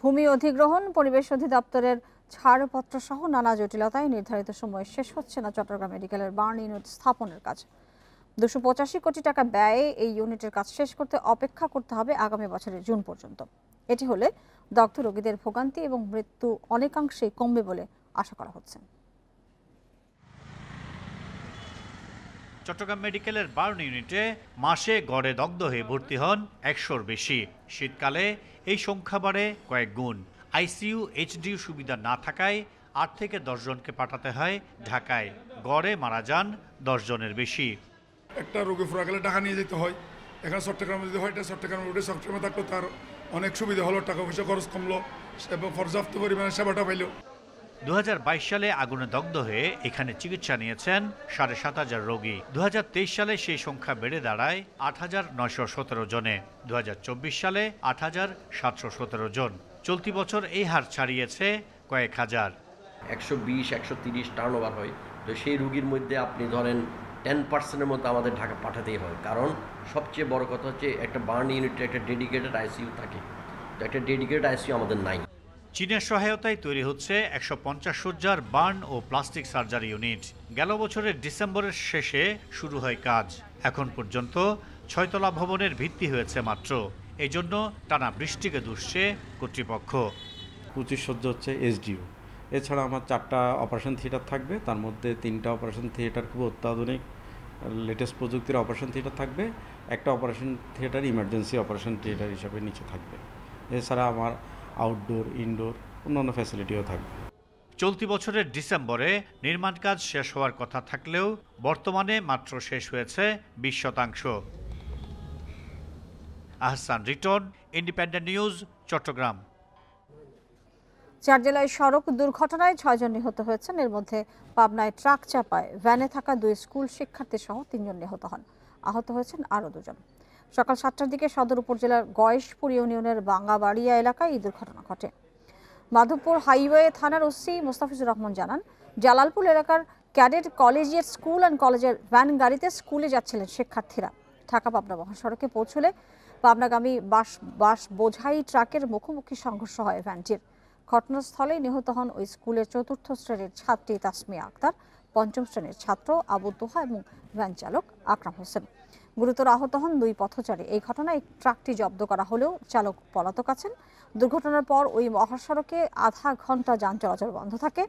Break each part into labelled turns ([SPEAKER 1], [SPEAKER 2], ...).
[SPEAKER 1] ভূমি অধিগ্রহণ পরিবেশ অধিদপ্তরের ছাড়পত্র সহ নানা জটিলতায় নির্ধারিত সময়ে শেষ হচ্ছে না চট্টগ্রাম মেডিকেলের বার্ন ইউনিট স্থাপনের কাজ। 285 কোটি টাকা ব্যয়ে এই ইউনিটের কাজ শেষ করতে অপেক্ষা করতে হবে আগামী বছরের জুন পর্যন্ত। এটি হলে দগ্ধ রোগীদের ভোগান্তি এবং মৃত্যু অনেকাংশেই কমবে বলে আশা করা হচ্ছে।
[SPEAKER 2] চট্টগ্রাম মেডিকেলের বার্ন ইউনিটে মাসে গড়ে দগ্ধ হয়ে ভর্তি হন 100-র বেশি। শীতকালে এই সংখ্যা বাড়ে কয়েক গুণ। আইসিইউ এইচডিইউ সুবিধা না থাকায় 8 থেকে 10 জনকে পাঠাতে হয় ঢাকায়। গড়ে মারা যান 10 জনের বেশি।
[SPEAKER 3] একটা রোগী ফুরা গেলে টাকা নিয়ে যেতে হয়। এখানে চট্টগ্রামে যদি হয় চট্টগ্রামে উঠে চট্টগ্রামে থাকলো তার অনেক সুবিধা হলো, টাকা পয়সা খরচ কমলো এবং পর্যাপ্ত পরিমাণে সেবাটা পাইল।
[SPEAKER 2] 2022 সালে আগুনে দগ্ধ হয়ে এখানে চিকিৎসা নিয়েছেন 7,500 রোগী। 2023 সালে সেই সংখ্যা বেড়ে দাঁড়ায় 8,917 জনে। 2024 সালে 8,717 জন। চলতি বছর এই হার ছাড়িয়েছে কয়েক হাজার।
[SPEAKER 4] 120-130 টার্নওভার হয়, তো সেই রোগীর মধ্যে আপনি ধরেন 10%-এর মতো আমাদের ঢাকা পাঠাতেই হয়। কারণ সবচেয়ে বড় কথা হচ্ছে একটা বার্ন ইউনিটে একটা ডেডিকেটেড আইসিইউ থাকে, তো একটা ডেডিকেটেড আইসিইউ আমাদের নাই।
[SPEAKER 2] চীনের সহায়তায় তৈরি হচ্ছে 150 সজ্জার বার্ন ও প্লাস্টিক সার্জারি ইউনিট। গেল বছরের ডিসেম্বরের শেষে শুরু হয় কাজ। এখন পর্যন্ত 6তলা ভবনের ভিত্তি হয়েছে মাত্র। এই জন্য টানা বৃষ্টিকে দুষছে কর্তৃপক্ষ।
[SPEAKER 5] 25 সজ্জা হচ্ছে এসডিইউ। এছাড়া আমার 4টা অপারেশন থিয়েটার থাকবে, তার মধ্যে 3টা অপারেশন থিয়েটার খুব অত্যাধুনিক লেটেস্ট প্রযুক্তির অপারেশন থিয়েটার থাকবে, একটা operation theatre emergency operation theatre হিসাবে নিচে থাকবে। এছাড়া আমার আউটডোর ইনডোর অন্যান্য ফ্যাসিলিটিও থাকবে।
[SPEAKER 2] চলতি বছরের ডিসেম্বরে নির্মাণ কাজ শেষ হওয়ার কথা থাকলেও বর্তমানে মাত্র শেষ হয়েছে 20%। Ahsan Riton, Independent News, Chittagong.
[SPEAKER 1] 4 জেলায় সড়ক দুর্ঘটনায় 6 জন নিহত হয়েছেন। এর মধ্যে পাবনায় ট্রাক চাপায় ভ্যানে থাকা 2 স্কুল শিক্ষার্থী সহ 3 জন নিহত হন। আহত হয়েছেন আরও 2 জন। সকাল 7টার দিকে সদর উপজেলার গয়েশপুর ইউনিয়নের বাঙ্গাবাড়িয়া এলাকায় এই দুর্ঘটনা ঘটে। মাধবপুর হাইওয়ে থানার ওসি মোস্তাফিজুর রহমান জানান, জালালপুর এলাকার ক্যাডেট কলেজিয়েট স্কুল অ্যান্ড কলেজের ভ্যান গাড়িতে স্কুলে যাচ্ছিলেন শিক্ষার্থীরা। ঢাকা পাবনা মহাসড়কে পৌঁছলে পাবনাগামী বাস বোঝাই ট্রাকের মুখোমুখি সংঘর্ষ হয় ভ্যানটির। ঘটনাস্থলেই নিহত হন ওই স্কুলের 4র্থ শ্রেণীর ছাত্রী তাসমিয়া আক্তার, 5ম শ্রেণীর ছাত্র আবু তোহা এবং ভ্যান চালক আকরাম হোসেন। গুরুতর আহত হন 2 পথচারী। এই ঘটনায় ট্রাকটি জব্দ করা হলেও চালক পলাতক আছেন। দুর্ঘটনার পর ওই মহাসড়কে আধা ঘন্টা যান চলাচল বন্ধ থাকে।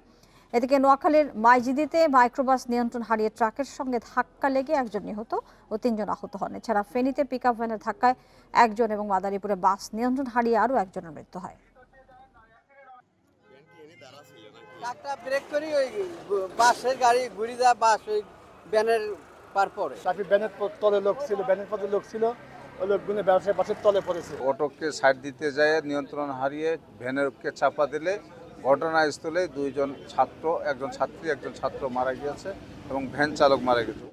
[SPEAKER 1] এদিকে নোয়াখালীর মাইজিদিতে মাইক্রোবাস নিয়ন্ত্রণ হারিয়ে ট্রাকের সঙ্গে ধাক্কা লেগে 1 জন নিহত ও 3 জন আহত হন। এছাড়া ফেনীতে পিকআপ ভ্যানের ধাক্কায় 1 জন এবং মাদারীপুরে বাস নিয়ন্ত্রণ হারিয়ে আরও 1 জনের মৃত্যু হয়।
[SPEAKER 6] ট্রাকটা ব্রেক করি ওই বাসের গাড়ি ঘুরে যায়, বাস ওই ব্যানের পার পরে
[SPEAKER 7] ট্রাফিক ব্যানের তলে লোক ছিল, ব্যানের পথে লোক ছিল, ওই লোকগুলো ব্যবসায়ী বাসের তলে পড়েছে।
[SPEAKER 8] অটোকে সাইড দিতে যায় নিয়ন্ত্রণ হারিয়ে ভ্যানেরকে চাপা দিলে ঘটনাস্থলে 2 জন ছাত্র, 1 জন ছাত্রী, 1 জন ছাত্র মারা গিয়েছে এবং ভ্যান চালক মারা গেছে।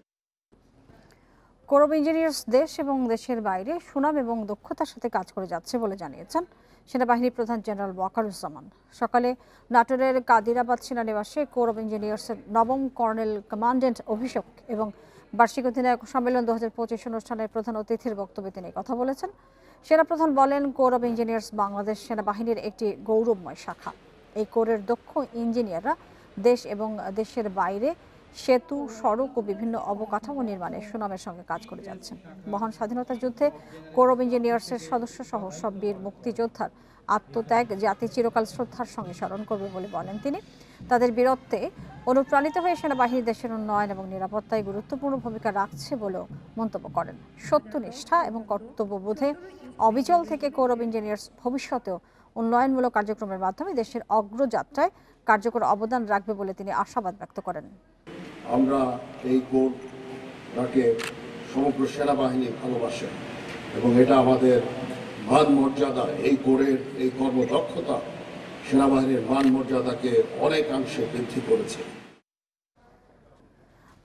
[SPEAKER 1] কোরব ইঞ্জিনিয়ার্স দেশ এবং দেশের বাইরে সুনাম এবং দক্ষতার সাথে কাজ করে যাচ্ছে বলে জানিয়েছেন সেনাবাহিনী প্রধান জেনারেল ওয়াকারুজ্জামান। সকালে নাটোরের কাদিরাবাদ সেনানিবাসে কোরব ইঞ্জিনিয়ার্সের 9ম কর্নেল কমান্ড্যান্ট অভিষেক এবং বার্ষিক অধিনায়ক সম্মেলন 2025 অনুষ্ঠানের প্রধান অতিথির বক্তব্যে তিনি কথা বলেছেন। সেনাপ্রধান বলেন, কোরব ইঞ্জিনিয়ার্স বাংলাদেশ সেনাবাহিনীর একটি গৌরবময় শাখা। এই কোরের দক্ষ ইঞ্জিনিয়াররা দেশ এবং দেশের বাইরে সেতু, সড়ক ও বিভিন্ন অবকাঠামো নির্মাণে সুনামের সঙ্গে কাজ করে যাচ্ছেন। মহান স্বাধীনতা যুদ্ধে কোরব ইঞ্জিনিয়ার্সের সদস্য সহ সব বীর মুক্তিযোদ্ধার আত্মত্যাগ জাতি চিরকাল শ্রদ্ধার সঙ্গে স্মরণ করবে বলে বলেন তিনি। তাদের বীরত্বে অনুপ্রাণিত হয়ে সেনাবাহিনী দেশের উন্নয়ন এবং নিরাপত্তায় গুরুত্বপূর্ণ ভূমিকা রাখছে বলেও মন্তব্য করেন। সত্যনিষ্ঠা এবং কর্তব্যবোধে অবিচল থেকে কোরব ইঞ্জিনিয়ার্স ভবিষ্যতেও উন্নয়নমূলক কার্যক্রমের মাধ্যমে দেশের অগ্রযাত্রায় কার্যকর অবদান রাখবে বলে তিনি আশাবাদ ব্যক্ত করেন।
[SPEAKER 9] আমরা এই কোরকে সমগ্র সেনাবাহিনী ভালোবাসে এবং এটা আমাদের মান মর্যাদা, এই কোরের এই কর্মদক্ষতা সেনাবাহিনীর মান মর্যাদাকে অনেকাংশে বৃদ্ধি করেছে।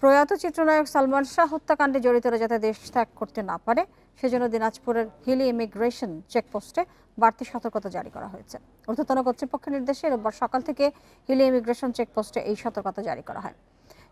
[SPEAKER 1] প্রয়াত চিত্রনায়ক সালমান শাহ হত্যাকাণ্ডে জড়িতরা যাতে দেশ ত্যাগ করতে না পারে সেজন্য দিনাজপুরের হিলি ইমিগ্রেশন চেকপোস্টে বাড়তি সতর্কতা জারি করা হয়েছে। ঊর্ধ্বতন কর্তৃপক্ষের নির্দেশে রোববার সকাল থেকে হিলি ইমিগ্রেশন চেকপোস্টে এই সতর্কতা জারি করা হয়।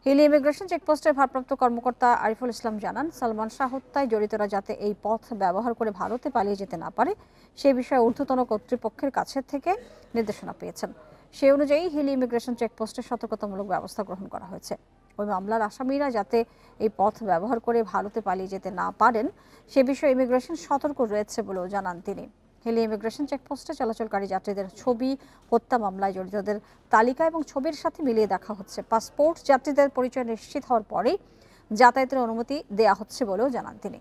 [SPEAKER 1] হিলি ইমিগ্রেশন চেকপোস্টের ভারপ্রাপ্ত কর্মকর্তা আরিফুল ইসলাম জানান, সালমান শাহ হত্যায় জড়িতরা যাতে এই পথ ব্যবহার করে ভারতে পালিয়ে যেতে না পারে সে বিষয়ে ঊর্ধ্বতন কর্তৃপক্ষের কাছে থেকে নির্দেশনা পেয়েছেন। সেই অনুযায়ী হিলি ইমিগ্রেশন চেকপোস্টে সতর্কতামূলক ব্যবস্থা গ্রহণ করা হয়েছে। ওই মামলার আসামিরা যাতে এই পথ ব্যবহার করে ভারতে পালিয়ে যেতে না পারেন সে বিষয়ে ইমিগ্রেশন সতর্ক রয়েছে বলেও জানান তিনি। হিলি ইমিগ্রেশন চেকপোস্টে চলাচলকারী যাত্রীদের ছবি, হত্যা মামলায় জড়িতদের তালিকা এবং ছবির সাথে মিলিয়ে দেখা হচ্ছে। পাসপোর্ট যাত্রীদের পরিচয় নিশ্চিত হওয়ার পরেই যাতায়াতের অনুমতি দেয়া হচ্ছে বলেও জানান তিনি।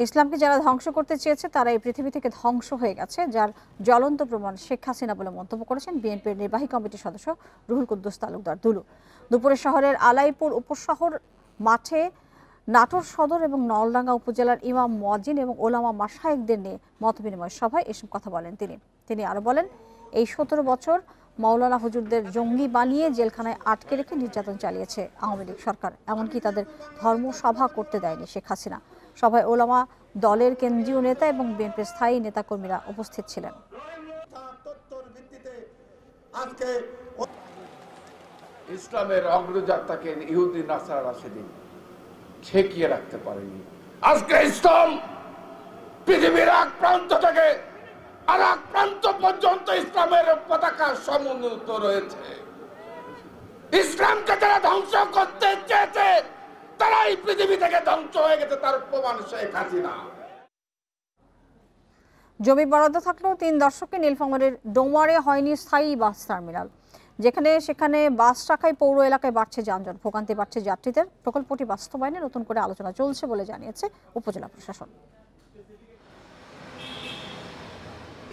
[SPEAKER 1] ইসলামকে যারা ধ্বংস করতে চেয়েছে তারা এই পৃথিবী থেকে ধ্বংস হয়ে গেছে, যার জ্বলন্ত প্রমাণ শেখ হাসিনা বলে মন্তব্য করেছেন বিএনপির নির্বাহী কমিটির সদস্য রুহুল কুদ্দুস তালুকদার দুলু। দুপুরে শহরের আলাইপুর উপশহর মাঠে নাটোর সদর এবং নলডাঙ্গা উপজেলার ইমাম মুয়াজ্জিন এবং ওলামা মাশায়েখদের নিয়ে মতবিনিময় সভায় এসব কথা বলেন তিনি আরো বলেন, এই 17 বছর মাওলানা হুজুরদের জঙ্গি বানিয়ে জেলখানায় আটকে রেখে নির্যাতন চালিয়েছে আওয়ামী লীগ সরকার, এমনকি তাদের ধর্মসভা করতে দেয়নি শেখ হাসিনা। সভায় ওলামা দলের কেন্দ্রীয় নেতা এবং বিএনপির স্থায়ী নেতাকর্মীরা উপস্থিত ছিলেন।
[SPEAKER 10] ইসলামের অগ্রযাত্রাকে ইহুদি নাসারা সেদিন ঠেকিয়ে রাখতে পারেনি। আজকে ইসলাম পৃথিবীর এক প্রান্ত থেকে আর এক প্রান্ত পর্যন্ত ইসলামের পতাকা সমুন্নত রয়েছে। ইসলামকে যারা ধ্বংস করতে চেয়েছে তারাই পৃথিবী থেকে ধ্বংস হয়ে গেছে, তার প্রমাণ শেখ হাসিনা।
[SPEAKER 1] জমি বরাদ্দ থাকলেও 3 দশকে নীলফামারীর ডোমারে হয়নি স্থায়ী বাস টার্মিনাল, সেখানে বাস রাখায় পৌর এলাকায় বাড়ছে যানজট, ভোগান্তি বাড়ছে যাত্রীদের। প্রকল্পটি বাস্তবায়নে নতুন করে আলোচনা চলছে বলে জানিয়েছে উপজেলা প্রশাসন।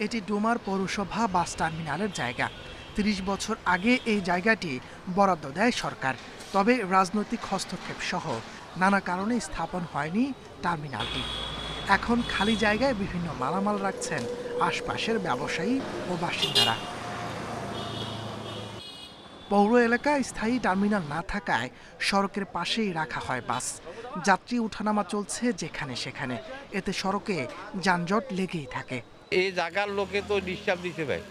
[SPEAKER 11] এটি ডোমার পৌরসভা বাস টার্মিনালের জায়গা। 30 বছর আগে এই জায়গাটি বরাদ্দ দেয় সরকার, তবে রাজনৈতিক হস্তক্ষেপ সহ নানা কারণে স্থাপন হয়নি টার্মিনালটি। এখন খালি জায়গায় বিভিন্ন মালামাল রাখছেন আশপাশের ব্যবসায়ী ও বাসিন্দারা। পৌর এলাকায় স্থায়ী টার্মিনাল না থাকায় সড়কের পাশেই রাখা হয় বাস। যাত্রী ওঠানামা চলছে যেখানে সেখানে, এতে সড়কে যানজট লেগেই থাকে।
[SPEAKER 12] এই জায়গার লোকে তো ডিস্টার্ব দিতে ভাই,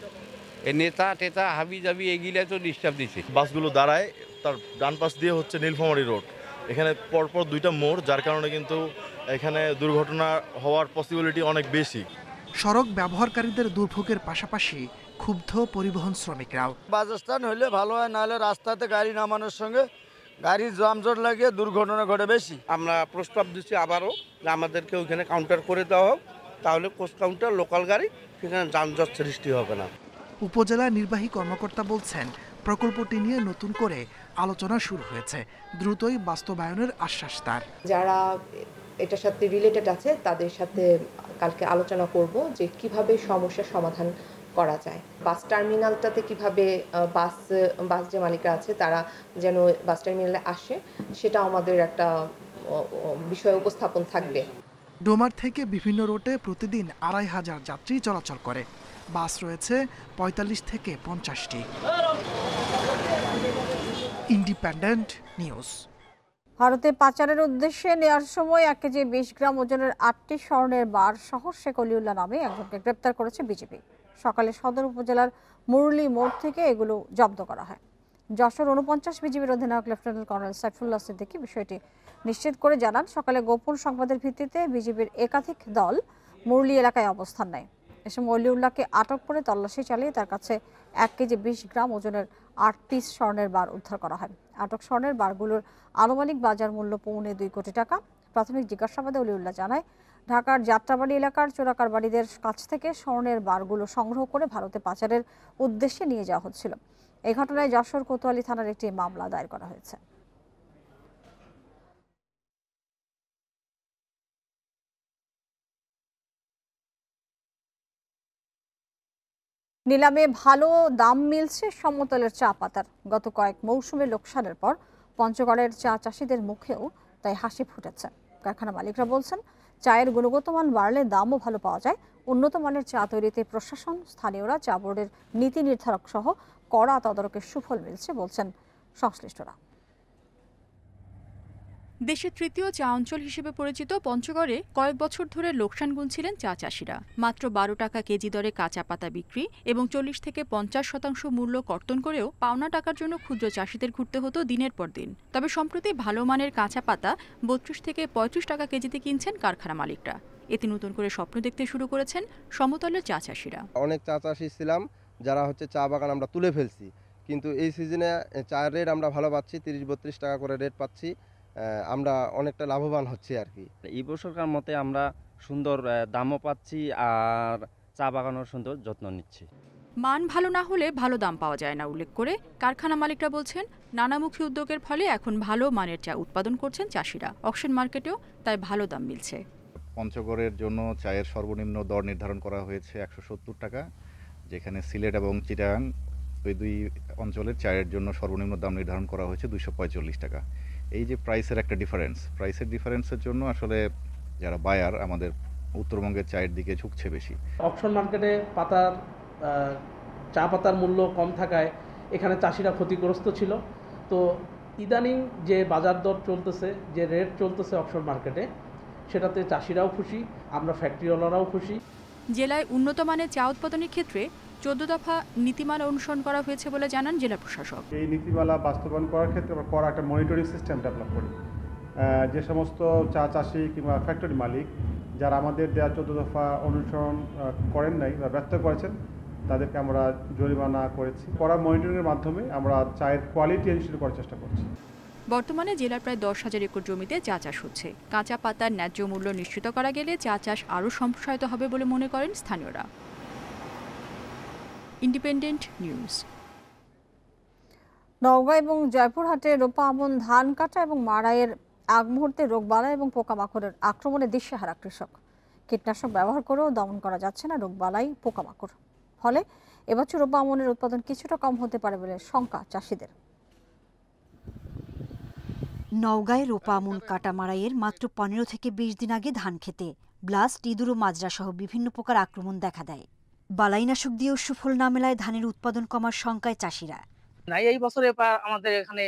[SPEAKER 12] এই নেতা টেতা হাবি জাবি এগুলা তো ডিস্টার্ব দিছে।
[SPEAKER 13] বাসগুলো দাঁড়ায়, তার ডান পাশ দিয়ে হচ্ছে নীলফামারী রোড, এখানে পরপর 2টা মোড়, যার কারণে কিন্তু এখানে দুর্ঘটনা হওয়ার পসিবিলিটি অনেক বেশি।
[SPEAKER 11] সড়ক ব্যবহারকারীদের দুর্ভোগের পাশাপাশি ক্ষুব্ধ পরিবহন শ্রমিকরাও।
[SPEAKER 14] বাস স্ট্যান্ড হইলে ভালো হয়, নাহলে রাস্তাতে গাড়ি নামানোর সঙ্গে গাড়ির যানজট লাগিয়ে দুর্ঘটনা ঘটে বেশি।
[SPEAKER 12] আমরা প্রস্তাব দিচ্ছি আবারও যে আমাদেরকে ওইখানে কাউন্টার করে দেওয়া হোক, তাহলে কোস্ট কাউন্টার লোকাল গাড়ি, সেখানে যানজট সৃষ্টি হবে না।
[SPEAKER 11] উপজেলা নির্বাহী কর্মকর্তা বলছেন, প্রকল্পটি নিয়ে নতুন করে আলোচনা শুরু হয়েছে, দ্রুতই বাস্তবায়নের আশ্বাস তার।
[SPEAKER 15] যারা এটার সাথে রিলেটেড আছে তাদের সাথে কালকে আলোচনা করব যে কিভাবে সমস্যার সমাধান করা যায়। বাস টার্মিনালটাতে কিভাবে বাস যে মালিকরা আছে তারা যেন বাস টার্মিনালে আসে, সেটা আমাদের একটা বিষয় উপস্থাপন থাকবে।
[SPEAKER 11] ডোমার থেকে বিভিন্ন রুটে প্রতিদিন 2500 যাত্রী চলাচল করে। বাস রয়েছে 45 থেকে 50টি। Independent news.
[SPEAKER 1] ভারতে পাচারের উদ্দেশ্যে নেওয়ার সময় 1 কেজি 20 গ্রাম ওজনের 8টি স্বর্ণের বার সহ শেখ অলিউল্লাহ নামে একজনকে গ্রেপ্তার করেছে বিজেপি। সকালে সদর উপজেলার মুরলী মোড় থেকে এগুলো জব্দ করা হয়। যশোর 49 বিজিবির অধিনায়ক লেফটেন্যান্ট কর্নেল সাইফুল্লাহ সিদ্দিকী বিষয়টি নিশ্চিত করে জানান, সকালে গোপন সংবাদের ভিত্তিতে বিজিবির একাধিক দল মুরলী এলাকায় অবস্থান নেয়। এ সময় অলিউল্লাহকে আটক করে তল্লাশি চালিয়ে তার কাছে 1 কেজি 20 গ্রাম ওজনের 8 পিস স্বর্ণের বার উদ্ধার করা হয়। আটক স্বর্ণের বারগুলোর আনুমানিক বাজার মূল্য 2.25 কোটি টাকা। প্রাথমিক জিজ্ঞাসাবাদে অলিউল্লাহ জানায়, ঢাকার যাত্রাবাড়ি এলাকার চোরাকার বাড়িদের কাছ থেকে স্বর্ণের বারগুলো সংগ্রহ করে ভারতে পাচারের উদ্দেশ্যে নিয়ে যাওয়া হচ্ছিল। এই ঘটনায় যশোর কোতোয়ালি থানার একটি মামলা দায়ের করা হয়েছে। নিলামে ভালো দাম মিলছে সমতলের চা পাতার। গত কয়েক মৌসুমে লোকসানের পর পঞ্চগড়ের চা চাষিদের মুখেও তাই হাসি ফুটেছে। কারখানা মালিকরা বলছেন, চায়ের গুণগত মান বাড়লে দামও ভালো পাওয়া যায়। উন্নত মানের চা তৈরিতে প্রশাসন, স্থানীয়রা, চা বোর্ডের নীতি নির্ধারক সহ কড়া তদারকের সুফল মিলছে বলছেন সংশ্লিষ্টরা।
[SPEAKER 16] দেশের তৃতীয় চা অঞ্চল হিসেবে পরিচিত পঞ্চগড়ে কয়েক বছর ধরে লোকসান গুনছিলেন চা চাষিরা। মাত্র 12 টাকা কেজি দরে কাঁচা পাতা বিক্রি এবং 40 থেকে 50% মূল্য কর্তন করেও পাওনা টাকার জন্য ক্ষুদ্র চাষিদের ঘুরতে হতো দিনের পর দিন। তবে সম্প্রতি ভালো মানের কাঁচা পাতা 32 থেকে 35 টাকা কেজিতে কিনছেন কারখানা মালিকরা। এতে নতুন করে স্বপ্ন দেখতে শুরু করেছেন সমতলের চা চাষিরা।
[SPEAKER 17] অনেক চা চাষি ছিলাম যারা চা বাগান আমরা তুলে ফেলছি, কিন্তু এই সিজনে চায়ের রেট আমরা ভালো পাচ্ছি, 30-32 টাকা করে রেট পাচ্ছি। আমরা অনেকটা লাভবান হচ্ছি আর কি।
[SPEAKER 18] এই বছরকার মতে আমরা সুন্দর দামও পাচ্ছি আর চা বাগানের সুন্দর যত্ন নিচ্ছি।
[SPEAKER 16] মান ভালো না হলে ভালো দাম পাওয়া যায় না উল্লেখ করে কারখানা মালিকরা বলছেন, নানামুখী উদ্যোগের ফলে এখন ভালো মানের চা উৎপাদন করছেন চাষিরা। অকশন মার্কেটেও তাই ভালো দাম মিলছে।
[SPEAKER 19] পঞ্চগড়ের জন্য চায়ের সর্বনিম্ন দর নির্ধারণ করা হয়েছে 170 টাকা, যেখানে সিলেট এবং চিটাগাং ওই দুই অঞ্চলের চায়ের জন্য সর্বনিম্ন দাম নির্ধারণ করা হয়েছে 245 টাকা। এই যে প্রাইসের একটা প্রাইসের ডিফারেন্সের জন্য আসলে যারা বায়ার আমাদের উত্তরবঙ্গের চায়ের দিকে ঝুঁকছে বেশি।
[SPEAKER 20] অকশন মার্কেটে চা পাতার মূল্য কম থাকায় এখানে চাষিরা ক্ষতিগ্রস্ত ছিল। তো ইদানিং যে বাজার দর চলতেছে, যে রেট চলতেছে অকশন মার্কেটে, সেটাতে চাষিরাও খুশি, আমরা ফ্যাক্টরিওয়ালারাও খুশি।
[SPEAKER 16] জেলায় উন্নত মানের চা উৎপাদনের ক্ষেত্রে 14 দফা নীতিমালা অনুসরণ করা হয়েছে বলে জানান জেলা প্রশাসক।
[SPEAKER 21] এই নীতিমালা বাস্তবায়ন করার ক্ষেত্রে আমরা করা একটা মনিটরিং সিস্টেম ডেভেলপ করি। যে সমস্ত চা চাষি কিংবা ফ্যাক্টরি মালিক যারা আমাদের দেওয়া 14 দফা অনুসরণ করেন নাই বা ব্যর্থ করেছেন, তাদেরকে আমরা জরিমানা করেছি। করা মনিটরিংয়ের মাধ্যমে আমরা চায়ের কোয়ালিটি এনশিওর করার চেষ্টা করছি।
[SPEAKER 16] বর্তমানে জেলার প্রায় 10,000 একর জমিতে চা চাষ হচ্ছে। কাঁচা পাতার ন্যায্য মূল্য নিশ্চিত করা গেলে চা চাষ আরও সম্প্রসারিত হবে বলে মনে করেন স্থানীয়রা। Independent news.
[SPEAKER 1] নওগাঁ এবং জয়পুরহাটে রোপা আমন ধান কাটা এবং মাড়াইয়ের আগ মুহূর্তে রোগবালাই এবং পোকামাকড়ের আক্রমণে দিশেহারা কৃষক। কীটনাশক ব্যবহার করেও দমন করা যাচ্ছে না রোগবালাই, পোকামাকড়। ফলে এবছর রোপা আমনের উৎপাদন কিছুটা কম হতে পারে বলে শঙ্কা চাষিদের।
[SPEAKER 22] নওগাঁয় রোপা আমন কাটা মাড়াইয়ের মাত্র 15 থেকে 20 দিন আগে ধান খেতে ব্লাস্ট, ইঁদুর ও মাজরা সহ বিভিন্ন প্রকার আক্রমণ দেখা দেয়। বালাইনাশক দিয়েও সুফল না মেলায় ধানের উৎপাদন কমার শঙ্কায় চাষিরা।
[SPEAKER 23] এই বছরে আমাদের এখানে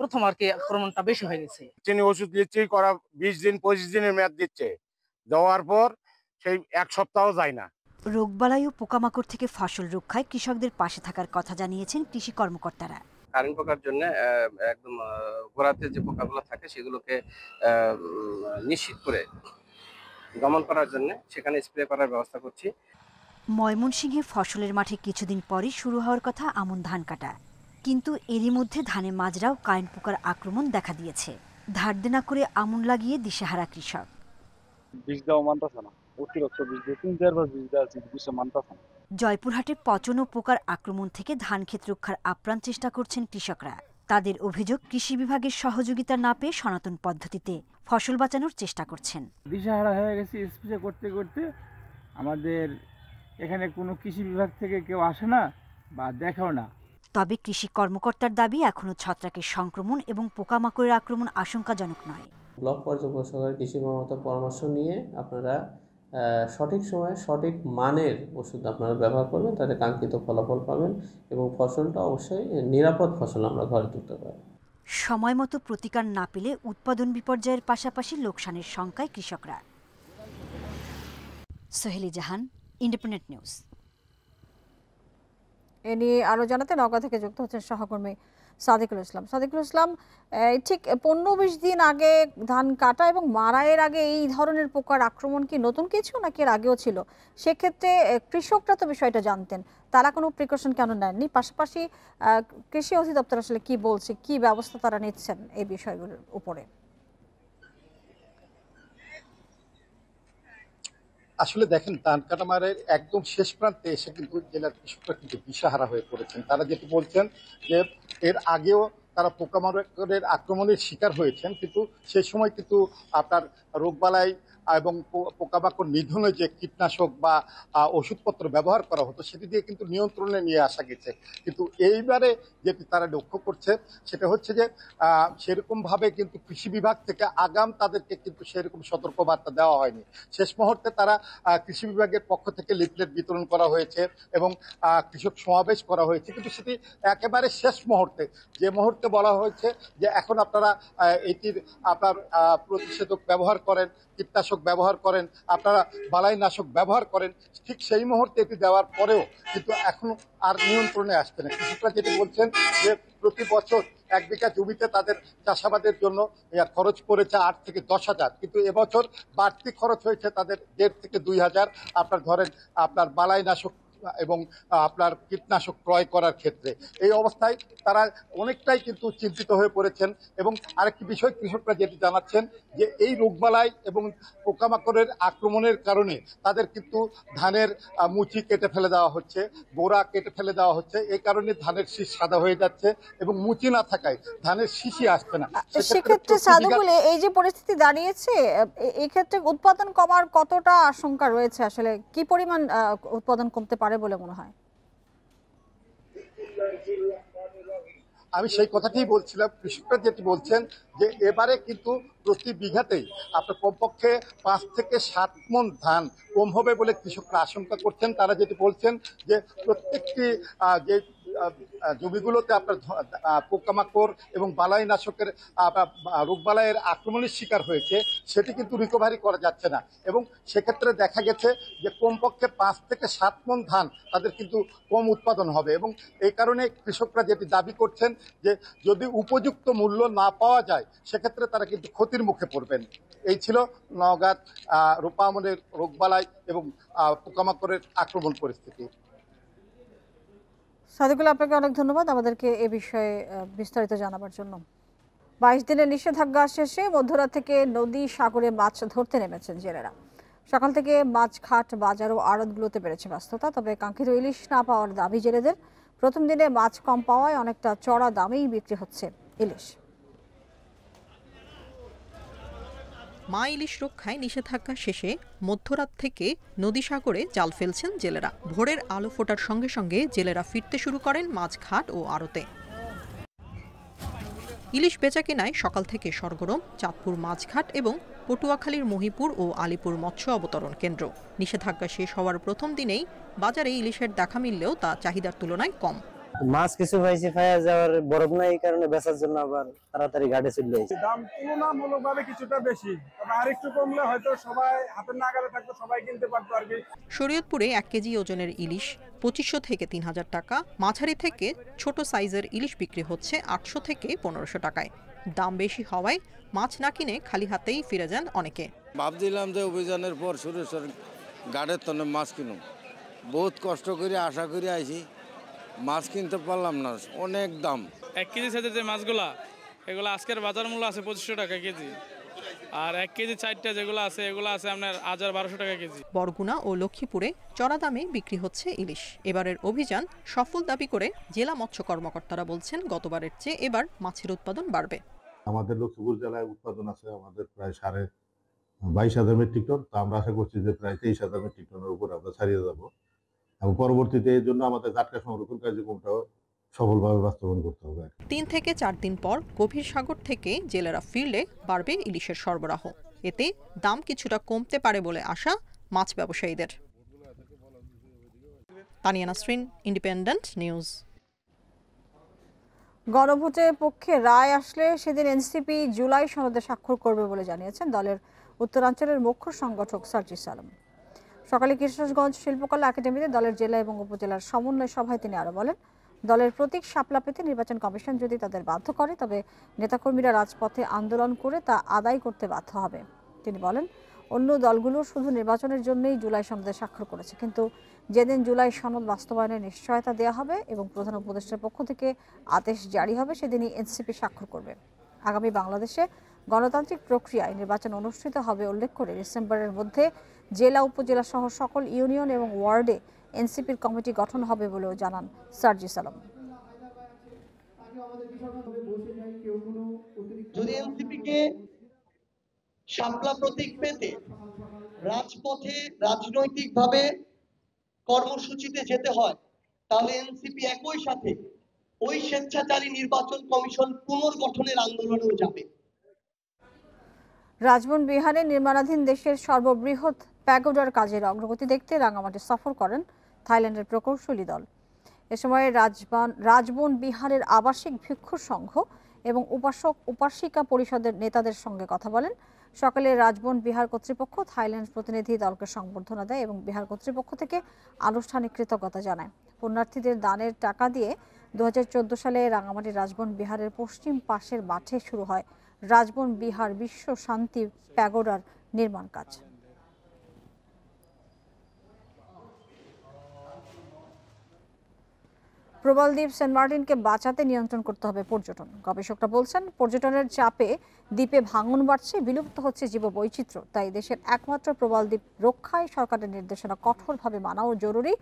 [SPEAKER 23] প্রথম আর কি আক্রমণটা বেশি হয়ে গেছে।
[SPEAKER 10] চিনি ওষুধ দিচ্ছি, করা 20 দিন 25 দিনের মেয়াদ দিচ্ছে, দেওয়ার পর সেই এক সপ্তাহ যায় না।
[SPEAKER 22] রোগবালাই ও পোকামাকড় থেকে ফসল রক্ষায় কৃষকদের পাশে থাকার কথা জানিয়েছেন কৃষি কর্মকর্তারা।
[SPEAKER 24] কারেন্ট পোকার জন্য একদম গোড়াতে যে পোকাগুলো থাকে সেগুলোকে নিশ্চিত করে দমন করার জন্য সেখানে স্প্রে করার ব্যবস্থা করছি।
[SPEAKER 22] ময়মনসিংহে ফসলের মাঠে কিছুদিন পরই শুরু হওয়ার কথা আমন ধান কাটা, কিন্তু এরই মধ্যে ধানে মাজরা ও কারেন্ট পোকার আক্রমণ দেখা দিয়েছে। ধার দেনা করে আমন লাগিয়ে দিশেহারা কৃষক।
[SPEAKER 7] বীজ দেওয়া মানতেছে না, অতিরিক্ত বীজ দিয়ে 3-4 বীজ দেওয়া বীজ মানতেছে না।
[SPEAKER 22] জয়পুরহাটে পচন ও পোকার আক্রমণ থেকে ধান ক্ষেত রক্ষার আপ্রাণ চেষ্টা করছেন কৃষকরা। তাদের অভিযোগ, কৃষি বিভাগের সহযোগিতা না পেয়ে সনাতন পদ্ধতিতে ফসল বাঁচানোর চেষ্টা করছেন।
[SPEAKER 25] দিশেহারা হয়ে গেছি, স্প্রে করতে করতে আমাদের এখানে কোনো কৃষি বিভাগ থেকে কেউ আসে না বা দেখেও না।
[SPEAKER 22] তবে কৃষি কর্মকর্তার দাবি, এখনো ছত্রাকের সংক্রমণ এবং পোকামাকড়ের আক্রমণ আশঙ্কাজনক নয়।
[SPEAKER 26] ব্লক পর্যবেক্ষকের কৃষি কর্মকর্তার পরামর্শ নিয়ে আপনারা সঠিক সময়ে সঠিক মানের ওষুধ আপনারা ব্যবহার করবেন, তাতে কাঙ্ক্ষিত ফলাফল পাবেন এবং ফসলটা অবশ্যই নিরাপদ ফসল আমরা ঘরে তুলতে পারব।
[SPEAKER 22] সময় মতো প্রতিকার না পেলে উৎপাদন বিপর্যয়ের পাশাপাশি লোকসানের শঙ্কায় কৃষকরা। সোহেলি জাহান, ইন্ডিপেন্ডেন্ট নিউজ।
[SPEAKER 1] এ নিয়ে আরো জানাতে নওগাঁ থেকে যুক্ত হচ্ছেন সহকর্মী সাদিকুল ইসলাম। সাদিকুল ইসলাম, ঠিক 15-20 দিন আগে ধান কাটা এবং মাড়াইয়ের আগে এই ধরনের পোকার আক্রমণ কি নতুন কিছু নাকি এর আগেও ছিল? সেক্ষেত্রে কৃষকরা তো বিষয়টা জানতেন, তারা কোনো প্রিকশন কেন নেননি? পাশাপাশি কৃষি অধিদপ্তর আসলে কি বলছে, কি ব্যবস্থা তারা নিচ্ছেন এই বিষয়গুলোর উপরে?
[SPEAKER 27] আসলে দেখেন, ধান কাটা মাড়াইয়ের একদম শেষ প্রান্তে এসে কিন্তু জেলার কৃষকরা কিন্তু দিশাহারা হয়ে পড়েছেন। তারা যেটি বলছেন যে এর আগেও তারা পোকামাকড়ের আক্রমণের শিকার হয়েছেন, কিন্তু সেই সময় কিন্তু আপনার রোগবালাই এবং পোকামাকড় নিধনে যে কীটনাশক বা ওষুধপত্র ব্যবহার করা হতো সেটি দিয়ে কিন্তু নিয়ন্ত্রণে নিয়ে আসা গেছে। কিন্তু এইবারে যেটি তারা লক্ষ্য করছে সেটা হচ্ছে যে সেরকমভাবে কিন্তু কৃষি বিভাগ থেকে আগাম তাদেরকে কিন্তু সেরকম সতর্কবার্তা দেওয়া হয়নি। শেষ মুহূর্তে তারা কৃষি বিভাগের পক্ষ থেকে লিফলেট বিতরণ করা হয়েছে এবং কৃষক সমাবেশ করা হয়েছে, কিন্তু সেটি একেবারে শেষ মুহূর্তে, যে মুহূর্তে বলা হয়েছে যে এখন আপনারা এটির আপনার প্রতিষেধক ব্যবহার করেন, কীটনাশক ব্যবহার করেন, আপনারা বালাইনাশক ব্যবহার করেন, ঠিক সেই মুহূর্তে এটি দেওয়ার পরেও কিন্তু এখন আর নিয়ন্ত্রণে আসছে না। কৃষকরা যেটি বলছেন যে প্রতি বছর 1 বিঘা জমিতে তাদের চাষাবাদের জন্য খরচ পড়েছে 8 থেকে 10,000, কিন্তু এবছর বাড়তি খরচ হয়েছে তাদের 1.5 থেকে 2,000 আপনার ধরেন আপনার বালাইনাশক এবং আপনার কীটনাশক ক্রয় করার ক্ষেত্রে। এই অবস্থায় তারা অনেকটাই কিন্তু চিন্তিত হয়ে পড়েছেন। এবং আরেকটি বিষয় কৃষকরা যেটি জানাচ্ছেন যে এই রোগবালাই এবং পোকামাকড়ের আক্রমণের কারণে তাদের কিন্তু ধানের মুচি কেটে ফেলে দেওয়া হচ্ছে, গোড়া কেটে ফেলে দেওয়া হচ্ছে। এই কারণে ধানের শীষ সাদা হয়ে যাচ্ছে এবং মুচি না থাকায় ধানের শীষই আসছে না।
[SPEAKER 1] সেক্ষেত্রে সাদুকুল, এই যে পরিস্থিতি দাঁড়িয়েছে, এই ক্ষেত্রে উৎপাদন কমার কতটা আশঙ্কা রয়েছে? আসলে কি পরিমাণ উৎপাদন কমতে পারে বলে মনে হয়?
[SPEAKER 27] আমি সেই কথাটাই বলছিলাম। কৃষকরা যেটি বলছেন যে এবারে কিন্তু প্রতি বিঘাতেই আপনার কমপক্ষে 5 থেকে 7 মণ ধান কম হবে বলে কৃষকরা আশঙ্কা করছেন। তারা যেটি বলছেন যে প্রত্যেকটি যে জমিগুলোতে আপনার পোকামাকড় এবং বালাইনাশকের রোগবালাইয়ের আক্রমণের শিকার হয়েছে, সেটি কিন্তু রিকভারি করা যাচ্ছে না। এবং সেক্ষেত্রে দেখা গেছে যে কমপক্ষে 5 থেকে 7 মণ ধান তাদের কিন্তু কম উৎপাদন হবে। এবং এই কারণে কৃষকরা যেটি দাবি করছেন যে যদি উপযুক্ত মূল্য না পাওয়া যায় সেক্ষেত্রে তারা কিন্তু ক্ষতির মুখে পড়বেন। এই ছিল নওগাঁ রূপা আমনের রোগবালাই এবং পোকামাকড়ের আক্রমণ পরিস্থিতি।
[SPEAKER 1] সাদিকুল, আপনাকে অনেক ধন্যবাদ আমাদেরকে এ বিষয়ে বিস্তারিত জানাবার জন্য। 22 দিনের নিষেধাজ্ঞা শেষে মধ্যরাত থেকে নদী সাগরে মাছ ধরতে নেমেছেন জেলেরা। সকাল থেকে মাছ ঘাট, বাজার ও আড়তগুলোতে বেড়েছে ব্যস্ততা। তবে কাঙ্ক্ষিত ইলিশ না পাওয়ার দাবি জেলেদের। প্রথম দিনে মাছ কম পাওয়ায় অনেকটা চড়া দামেই বিক্রি হচ্ছে ইলিশ।
[SPEAKER 2] মা ইলিশ রক্ষায় নিষেধাজ্ঞা শেষে মধ্যরাত থেকে নদী সাগরে জাল ফেলছেন জেলেরা। ভোরের আলো ফোটার সঙ্গে সঙ্গে জেলেরা ফিরতে শুরু করেন মাছ ঘাট ও আড়তে। ইলিশ বেচাকেনায় সকাল থেকে সরগরম চাঁদপুর মাছঘাট এবং পটুয়াখালীর মহিপুর ও আলিপুর মৎস্য অবতরণ কেন্দ্র। নিষেধাজ্ঞা শেষ হওয়ার প্রথম দিনেই বাজারে ইলিশের দেখা মিললেও তা চাহিদার তুলনায় কম।
[SPEAKER 3] মাছ কিছু পাইছি, পাইয়া যাওয়ার বরফ নাই, এই কারণে বেচার জন্য আবার তাড়াতাড়ি ঘাটে চলে আসি।
[SPEAKER 4] দাম তুলনামূলকভাবে কিছুটা বেশি, তবে আরেকটু কমলে হয়তো সবাই হাতের নাগালে থাকতো, সবাই কিনতে পারতো আর কি।
[SPEAKER 2] শরীয়তপুরে 1 কেজি ওজনের ইলিশ 2500 থেকে 3000 টাকা, মাঝারি থেকে ছোট সাইজের ইলিশ বিক্রি হচ্ছে 800 থেকে 1500 টাকায়। দাম বেশি হওয়ায় মাছ না কিনে খালি হাতেই ফিরে যান অনেকে।
[SPEAKER 5] ভাবছিলাম যে অভিযানের পর সুরেশ্বর ঘাটের তনে মাছ কিনুম, বহুত কষ্ট করে আশা করে আইছি, মাছ কিনতে পারলাম না, অনেক দাম।
[SPEAKER 6] 1 কেজি সাইজের যে মাছগুলা, এগুলো আজকের বাজার মূল্য আছে 2500 টাকা কেজি, আর 1 কেজি 4টা যেগুলো আছে এগুলো আছে আপনার 1200 টাকা কেজি।
[SPEAKER 2] বরগুনা ও লক্ষ্মীপুরে চড়া দামে বিক্রি হচ্ছে ইলিশ। এবারের অভিযান সফল দাবি করে জেলা মৎস্য কর্মকর্তারা বলছেন গতবারের চেয়ে এবার মাছের উৎপাদন বাড়বে।
[SPEAKER 8] আমাদের লক্ষ্মীপুর জেলায় উৎপাদন আছে আমাদের প্রায় 22,500 মেট্রিক টন। তো আমরা আশা করছি যে প্রায় 23,000 মেট্রিক টনের উপর আমরা ছাড়িয়ে যাব এবং পরবর্তীতে এর জন্য আমাদের জাটকা সংরক্ষণ কার্যক্রমটাও সফলভাবে বাস্তবায়ন করতে হবে।
[SPEAKER 2] 3 থেকে 4 দিন পর গভীর সাগর থেকে জেলেরা ফিরলে বাড়বে ইলিশের সরবরাহ। এতে দাম কিছুটা কমতে পারে বলে আশা মাছ ব্যবসায়ীদের। Tania Nasrin, independent news.
[SPEAKER 1] গণভোটের পক্ষে রায় আসলে সেদিন এনসিপি জুলাই সনদে স্বাক্ষর করবে বলে জানিয়েছেন দলের উত্তরাঞ্চলের মুখ্য সংগঠক সার্জিস আলম। সকালে কিশোরগঞ্জ শিল্পকলা একাডেমিতে দলের জেলা এবং উপজেলার সমন্বয় সভায় তিনি আরো বলেন, দলের প্রতীক শাপলা পেতে নির্বাচন কমিশন যদি তাদের বাধ্য করে তবে নেতাকর্মীরা রাজপথে আন্দোলন করে তা আদায় করতে বাধ্য হবে। তিনি বলেন, অন্য দলগুলো শুধু নির্বাচনের জন্যই জুলাই সনদে স্বাক্ষর করেছে, কিন্তু যেদিন জুলাই সনদ বাস্তবায়নের নিশ্চয়তা দেওয়া হবে এবং প্রধান উপদেষ্টার পক্ষ থেকে আদেশ জারি হবে সেদিনই এনসিপি স্বাক্ষর করবে। আগামী বাংলাদেশে গণতান্ত্রিক প্রক্রিয়ায় নির্বাচন অনুষ্ঠিত হবে উল্লেখ করে ডিসেম্বরের মধ্যে জেলা উপজেলা সহ সকল ইউনিয়ন এবং ওয়ার্ডে এনসিপির কমিটি গঠন হবে বলেও জানান সার্জিস আলম।
[SPEAKER 9] যদি এনসিপিকে শাপলা প্রতীক পেতে রাজপথে রাজনৈতিকভাবে কর্মসূচিতে যেতে হয়, তাহলে এনসিপি একই সাথে ওই স্বেচ্ছাচারী নির্বাচন কমিশন পুনর্গঠনের আন্দোলনেও যাবে।
[SPEAKER 1] রাজবন বিহারে নির্মাণাধীন দেশের সর্ববৃহৎ প্যাগোডার কাজের অগ্রগতি দেখতে রাঙামাটি সফর করেন থাইল্যান্ডের প্রকৌশলী দল। এ সময় রাজবন বিহারের আবাসিক ভিক্ষুর সংঘ এবং উপাসক উপাসিকা পরিষদের নেতাদের সঙ্গে কথা বলেন। সকালে রাজবন বিহার কর্তৃপক্ষ থাইল্যান্ড প্রতিনিধি দলকে সংবর্ধনা দেয় এবং বিহার কর্তৃপক্ষ থেকে আনুষ্ঠানিক কৃতজ্ঞতা জানায়। পুণ্যার্থীদের দানের টাকা দিয়ে 2014 সালে রাঙামাটি রাজবন বিহারের পশ্চিম পাশের মাঠে শুরু হয় রাজবন বিহার বিশ্ব শান্তি প্যাগোডার নির্মাণ কাজ। প্রবাল দ্বীপ সেন্ট মার্টিনকে বাঁচাতে নিয়ন্ত্রণ করতে হবে পর্যটন। গবেষকরা বলছেন, পর্যটনের চাপে দ্বীপে ভাঙন বাড়ছে, বিলুপ্ত হচ্ছে জীববৈচিত্র্য। তাই দেশের একমাত্র প্রবাল দ্বীপ রক্ষায় সরকারের নির্দেশনা কঠোরভাবে মানাও জরুরি।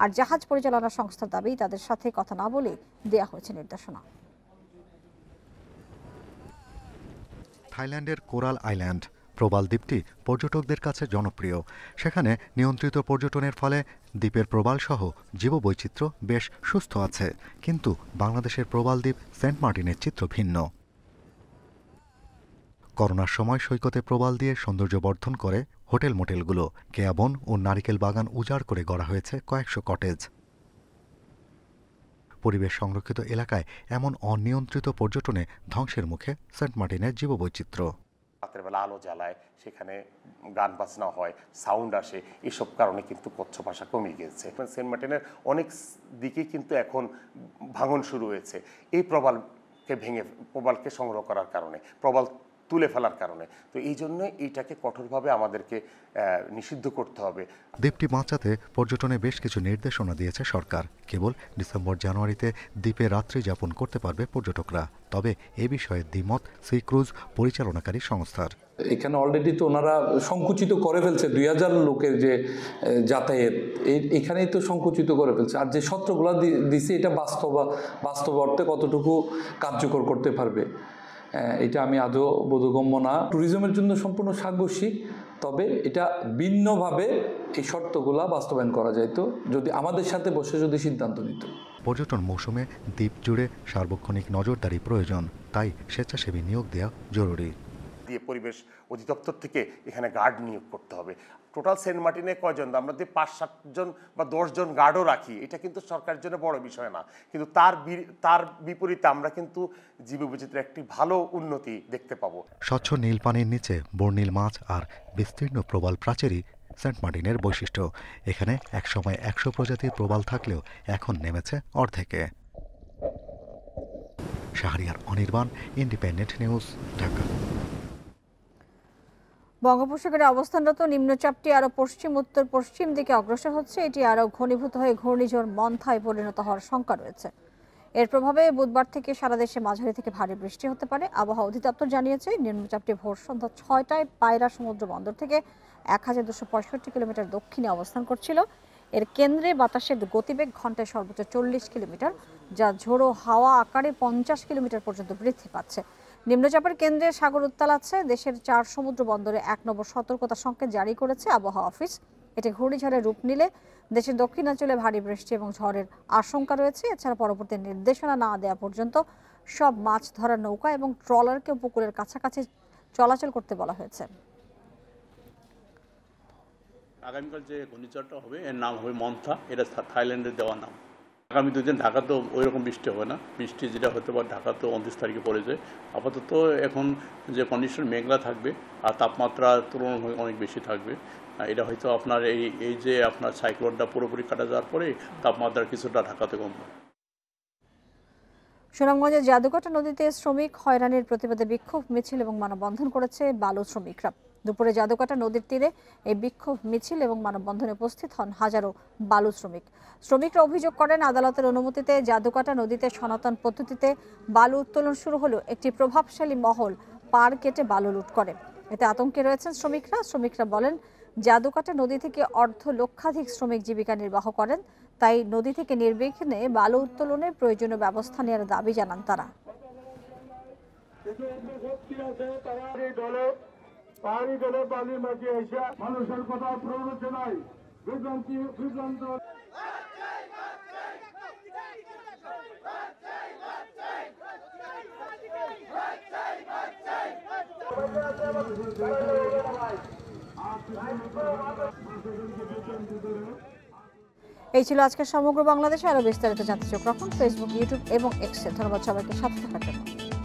[SPEAKER 1] আর জাহাজ পরিচালনা সংস্থার দাবি, তাদের সাথে কথা না বলে দেয়া হয়েছে নির্দেশনা।
[SPEAKER 11] থাইল্যান্ডের কোরাল আইল্যান্ড প্রবাল দ্বীপটি পর্যটকদের কাছে জনপ্রিয়। সেখানে নিয়ন্ত্রিত পর্যটনের ফলে দ্বীপের প্রবাল সহ জীববৈচিত্র্য বেশ সুস্থ আছে। কিন্তু বাংলাদেশের প্রবাল দ্বীপ সেন্ট মার্টিনের চিত্র ভিন্ন। করোনার সময় সৈকতে প্রবাল দিয়ে সৌন্দর্য বর্ধন করে হোটেল মোটেলগুলো। কেয়াবন ও নারিকেল বাগান উজাড় করে গড়া হয়েছে কয়েকশো কটেজ। পরিবেশ সংরক্ষিত এলাকায় এমন অনিয়ন্ত্রিত পর্যটনে ধ্বংসের মুখে সেন্ট মার্টিনের জীববৈচিত্র্য।
[SPEAKER 12] রাতের বেলা আলো জ্বালায়, সেখানে গান বাজনা হয়, সাউন্ড আসে, এসব কারণে কিন্তু কচ্ছপ ভাষা কমে গিয়েছে। সেন্ট মার্টিনের অনেক দিকে কিন্তু এখন ভাঙন শুরু হয়েছে এই প্রবালকে ভেঙে, প্রবালকে সংগ্রহ করার কারণে, প্রবাল তুলে ফেলার কারণে। তো এই জন্য এইটাকে কঠোরভাবে আমাদেরকে নিষিদ্ধ করতে হবে।
[SPEAKER 11] দ্বীপটি বাঁচাতে পর্যটনে বেশ কিছু নির্দেশনা দিয়েছে সরকার। কেবল ডিসেম্বর জানুয়ারিতে দ্বীপে রাত্রি যাপন করতে পারবে পর্যটকরা। তবে এ বিষয়ে দ্বিমত সি ক্রুজ পরিচালনাকারী সংস্থার।
[SPEAKER 13] এখানে অলরেডি তো ওনারা সংকুচিত করে ফেলছে 2000 লোকের যে যাতায়াত, এখানেই তো সংকুচিত করে ফেলছে। আর যে সত্রগুলো দিছে এটা বাস্তব অর্থে কতটুকু কার্যকর করতে পারবে এটা আমি আদৌ বোধগম্য না। ট্যুরিজমের জন্য সম্পূর্ণ সাংঘর্ষিক, তবে এটা ভিন্নভাবে এই শর্তগুলা বাস্তবায়ন করা যাইত যদি আমাদের সাথে বসে যদি সিদ্ধান্ত নিত।
[SPEAKER 11] পর্যটন মৌসুমে দ্বীপ জুড়ে সার্বক্ষণিক নজরদারি প্রয়োজন, তাই স্বেচ্ছাসেবী নিয়োগ দেওয়া জরুরি।
[SPEAKER 12] দিয়ে পরিবেশ অধিদপ্তর থেকে এখানে গার্ড নিয়োগ করতে হবে। টোটাল সেন্ট মার্টিনে কয়জন, আমরা যদি 5-7 জন বা 10 জন গার্ডও রাখি, এটা কিন্তু সরকারের জন্য বড় বিষয় না। কিন্তু তার বিপরীতে আমরা কিন্তু জীববৈচিত্র্যের একটি ভালো উন্নতি দেখতে পাবো।
[SPEAKER 11] স্বচ্ছ নীল পানির নিচে বর্ণিল মাছ আর বিস্তীর্ণ প্রবাল প্রাচীরই সেন্ট মার্টিনের বৈশিষ্ট্য। এখানে একসময় 100 প্রজাতির প্রবাল থাকলেও এখন নেমেছে অর্ধেকে। Shahriar Anirban, independent news, Dhaka.
[SPEAKER 1] বঙ্গোপসাগরে অবস্থানরত নিম্নচাপটি আরও পশ্চিম উত্তর পশ্চিম দিকে অগ্রসর হচ্ছে। এটি আরও ঘনীভূত হয়ে ঘূর্ণিঝড় মন্থায় পরিণত হওয়ার শঙ্কা রয়েছে। এর প্রভাবে বুধবার থেকে সারা দেশে মাঝারি থেকে ভারী বৃষ্টি হতে পারে। আবহাওয়া অধিদপ্তর জানিয়েছে, নিম্নচাপটি ভোর সন্ধ্যা 6টায় পায়রা সমুদ্র বন্দর থেকে 1265 কিলোমিটার দক্ষিণে অবস্থান করছিল। এর কেন্দ্রে বাতাসের গতিবেগ ঘন্টায় সর্বোচ্চ 40 কিলোমিটার, যা ঝোড়ো হাওয়া আকারে 50 কিলোমিটার পর্যন্ত বৃদ্ধি পাচ্ছে। নিম্নচাপের কেন্দ্রে সাগর উত্তাল আছে। দেশের 4 সমুদ্র বন্দরে 1 নম্বর সতর্কতা সংকেত জারি করেছে আবহাওয়া অফিস। এটি ঘূর্ণিঝড়ের রূপ নিলে দেশের দক্ষিণাঞ্চলে ভারী বৃষ্টি এবং ঝড়ের আশঙ্কা রয়েছে। এছাড়া পরবর্তী নির্দেশনা না দেওয়া পর্যন্ত সব মাছ ধরার নৌকা এবং ট্রলারকে পুকুরের কাছাকাছি চলাচল করতে বলা হয়েছে।
[SPEAKER 14] আগামীকাল যে ঘূর্ণিঝড়টা হবে এর নাম হবে মন্থা, এটা থাইল্যান্ডের দেওয়া নাম। আগামী 2 দিন ঢাকা তো ওই রকম বৃষ্টি হবে না, বৃষ্টি যেটা হতে পারে ঢাকা তো 29 তারিখে পড়ে যায়। আপাতত এখন যে কন্ডিশন মেঘলা থাকবে আর তাপমাত্রা তুলনায় অনেক বেশি থাকবে। এটা হয়তো আপনার এই যে আপনার সাইক্লোনটা পুরোপুরি কাটা যাওয়ার পরে তাপমাত্রা কিছুটা ঢাকাতে কমবে।
[SPEAKER 1] সুনামগঞ্জের জাদুকাটা নদীতে শ্রমিক হয়রানির প্রতিবাদে বিক্ষোভ মিছিল এবং মানববন্ধন করেছে বালু শ্রমিকরা। দুপুরে জাদুকাটা নদীর তীরে এই বিক্ষোভ মিছিল এবং মানববন্ধনে উপস্থিত হন হাজারো বালু শ্রমিক। শ্রমিকরা অভিযোগ করেন, আদালতের অনুমতিতে জাদুকাটা নদীতে সনাতন পদ্ধতিতে বালু উত্তোলন শুরু হলেও একটি প্রভাবশালী মহল পাড় কেটে বালু লুট করে। এতে আতঙ্কে রয়েছেন শ্রমিকরা। শ্রমিকরা বলেন, জাদুকাটা নদী থেকে লক্ষাধিক শ্রমিক জীবিকা নির্বাহ করেন, তাই নদী থেকে নির্বিঘ্নে বালু উত্তোলনে প্রয়োজনীয় ব্যবস্থা নেওয়ার দাবি জানান তারা।
[SPEAKER 4] পাহাড়ি গেলে বালি মাটি এসে মানুষের কথা প্রবৃত্তি নাই বিভ্রান্ত
[SPEAKER 1] এই ছিল আজকের সমগ্র বাংলাদেশে। আরো বিস্তারিত জানতে চোখ রাখুন ফেসবুক, ইউটিউব এবং এক্সে। ধন্যবাদ সবাইকে সাথে থাকার জন্য।